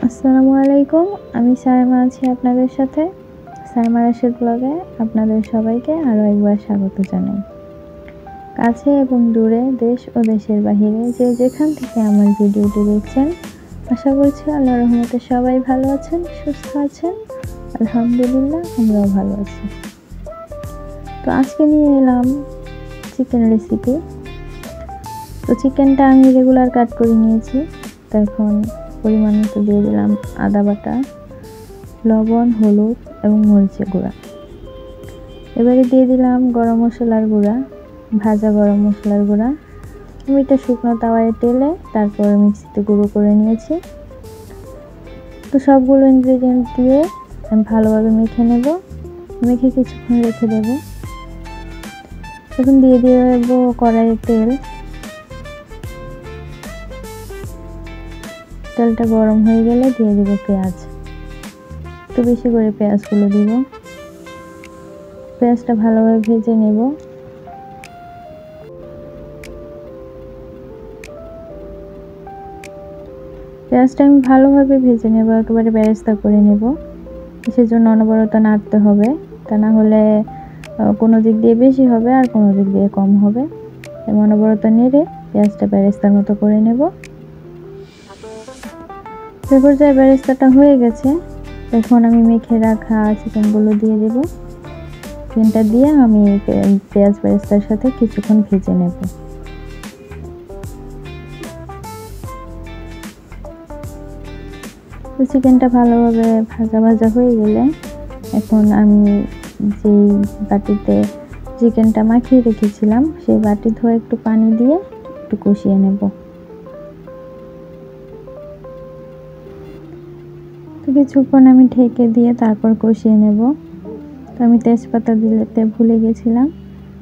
আসসালামু আলাইকুম। আমি সায়মা আছি আপনাদের সাথে। সায়মা রাশেদ ব্লগে আপনাদের সবাইকে আরও একবার স্বাগত জানাই। কাছে এবং দূরে, দেশ ও দেশের বাহিরে যে যেখান থেকে আমার ভিডিওটি দেখছেন, আশা করছি আল্লাহর রহমতে সবাই ভালো আছেন, সুস্থ আছেন। আলহামদুলিল্লাহ, আমরাও ভালো আছি। তো আজকে নিয়ে এলাম চিকেন রেসিপি। তো চিকেনটা আমি রেগুলার কাট করে নিয়েছি। তো এখন পরিমাণ মতো দিয়ে দিলাম আদা বাটা, লবণ, হলুদ এবং মরিচের গুঁড়া। এবারে দিয়ে দিলাম গরম মশলার গুঁড়া, ভাজা গরম মশলার গুঁড়া। আমি এটা শুকনো তাওয়ায় টেলে তারপর মিক্সিতে গুঁড়ো করে নিয়েছি। তো সবগুলো ইনগ্রেডিয়েন্ট দিয়ে আমি ভালোভাবে মেখে নেব, মেখে কিছুক্ষণ রেখে দেব। এখন দিয়ে দেব কড়াইয়ে তেল। তেলটা গরম হয়ে গেলে দিয়ে দেব পেঁয়াজ। একটু বেশি করে পেঁয়াজগুলো দিব। পেঁয়াজটা ভালোভাবে ভেজে নেব। পেঁয়াজটা আমি ভালোভাবে ভেজে নেব, একেবারে বেরেস্তা করে নেব। সেজন্য অনবরত নাড়তে হবে, তা না হলে কোনো দিক দিয়ে বেশি হবে আর কোনো দিক দিয়ে কম হবে। অনবরত নেড়ে পেঁয়াজটা বেরেস্তার মতো করে নেব। যে পর্যায়ে বেরেস্তাটা হয়ে গেছে, এখন আমি মেখে রাখা চিকেনগুলো দিয়ে দেব। চিকেনটা দিয়ে আমি পেঁয়াজ বেরেস্তার সাথে কিছুক্ষণ ভেজে নেব। চিকেনটা ভালোভাবে ভাজা ভাজা হয়ে গেলে এখন আমি যেই বাটিতে চিকেনটা মাখিয়ে রেখেছিলাম সেই বাটি ধোয়া একটু পানি দিয়ে একটু কষিয়ে নেব। তো কিছুক্ষণ আমি ঢেকে দিয়ে তারপর কষিয়ে নেব। তো আমি তেজপাতা দিতে ভুলে গেছিলাম,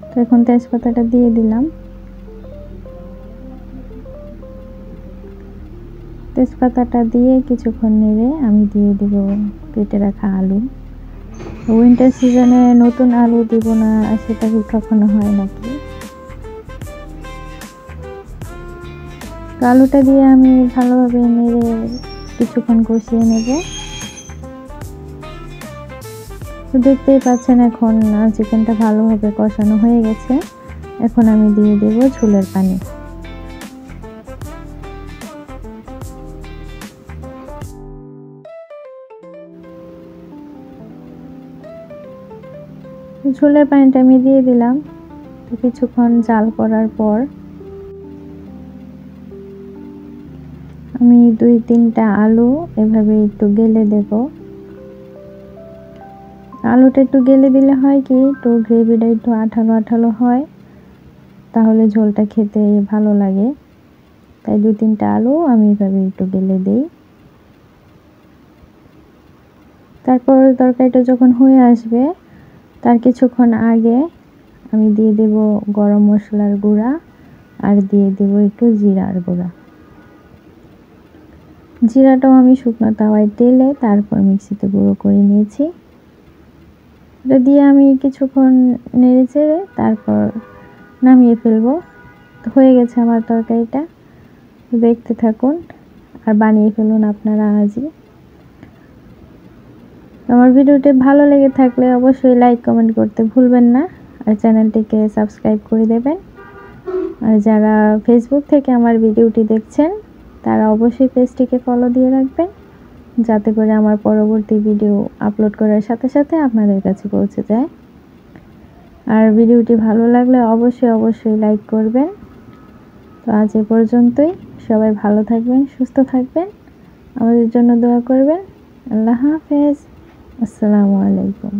তো এখন তেজপাতাটা দিয়ে দিলাম। তেজপাতাটা দিয়ে কিছুক্ষণ নেড়ে আমি দিয়ে দিব কেটে রাখা আলু। উইন্টার সিজনে নতুন আলু দিব না সেটা কি কখনো হয় নাকি? আলুটা দিয়ে আমি ভালোভাবে নেড়ে কিছুক্ষণ কষিয়ে নেব। তো দেখতেই পাচ্ছেন এখন চিকেনটা ভালোভাবে কষানো হয়ে গেছে। এখন আমি দিয়ে দেব ঝোলের পানি। ঝোলের পানিটা আমি দিয়ে দিলাম। তো কিছুক্ষণ জাল করার পর আমি 2-3টা আলু এভাবে একটু গেলে দেব। আলুটা একটু গেলে দিলে হয় কি, একটু গ্রেভিটা একটু আঠালো আঠালো হয়, তাহলে ঝোলটা খেতে ভালো লাগে। তাই 2-3টা আলু আমি এভাবে একটু গেলে দিই। তারপর তরকারিটা যখন হয়ে আসবে তার কিছুক্ষণ আগে আমি দিয়ে দেব গরম মশলার গুঁড়া আর দিয়ে দেব একটু জিরার গুঁড়া। জিরাটাও আমি শুকনো তাওয়ায় টেলে তারপর মিক্সিতে গুঁড়ো করে নিয়েছি। এটা দিয়ে আমি কিছুক্ষণ নেড়ে চেড়ে তারপর নামিয়ে ফেলবো। হয়ে গেছে আমার তরকারিটা। দেখতে থাকুন আর বানিয়ে ফেলুন আপনারা আজই। আমার ভিডিওটি ভালো লেগে থাকলে অবশ্যই লাইক কমেন্ট করতে ভুলবেন না, আর চ্যানেলটিকে সাবস্ক্রাইব করে দেবেন। আর যারা ফেসবুক থেকে আমার ভিডিওটি দেখছেন তারা অবশ্যই পেজটিকে ফলো দিয়ে রাখবেন, যাতে করে আমার পরবর্তী ভিডিও আপলোড করার সাথে সাথে আপনাদের কাছে পৌঁছে যায়। আর ভিডিওটি ভালো লাগলে অবশ্যই লাইক করবেন। তো আজ এ পর্যন্তই। সবাই ভালো থাকবেন, সুস্থ থাকবেন, আমাদের জন্য দোয়া করবেন। আল্লাহ হাফেজ। আসসালামু আলাইকুম।